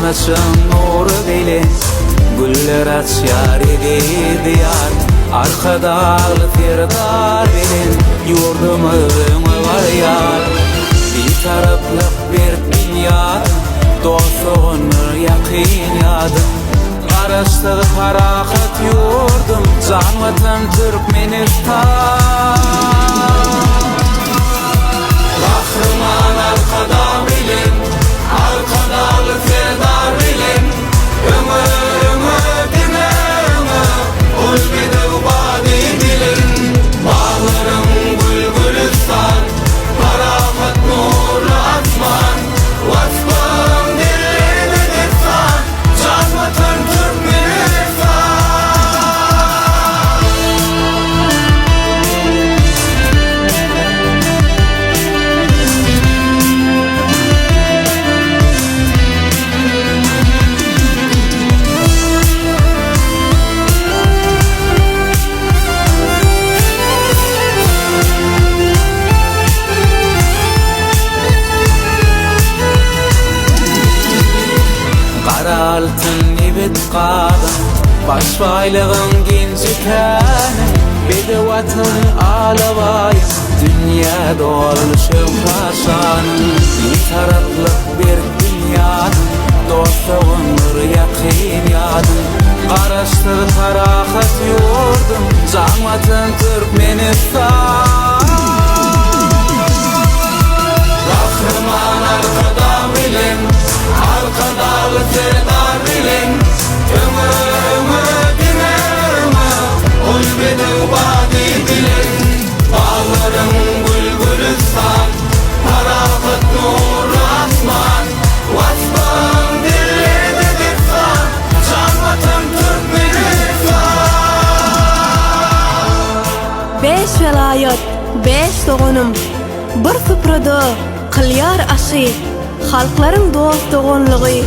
Güneşin nuru bilen güller açar idi diyar. Arka dağlı Serdar bilen yurdumuzun var yar. Bir taraflık bir dünya, dostluğun yakin yadı. Karıştı harakat yurdum, can vatan Türkmenistan. Kahraman arkada bilen, arkadalı Serdar bilen. Ömür dine ömür, ol bir ubadi bilen. Bağlarım gül gülistan, harakat nurlu asman. Vasfım dilleri destan, can vatan Türkmenistan. Altın ibit kadın, başbaylığın genci tanım. Bedevatın alabayım, dünya doluşum haşanım. Bir taraflık bir dünyanın, dostluğun nur yakin yadın. Karıştır tarakat yurdum, can vatan Türkmenistan. Kahraman arkada bilen, arkadalı Serdar bilen. Ömür dine ömür, ol bir ubadi bilen. Bağlarım gül gülistan, harakat nurlu asman. Vasfım dilleri destan, can vatan Türkmenistan. 5 velayet, 5 doğunum, bir süprüdü, kılyar aşı. Halkların dostluğunluğu,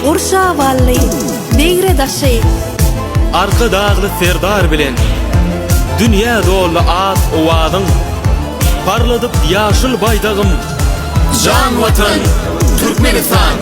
Urşa valli, Begre daşı. Arka dağlı Serdar bilen dünya dolu at uvadın. Parladıp yaşıl baydağım, Can vatan Türkmenistan.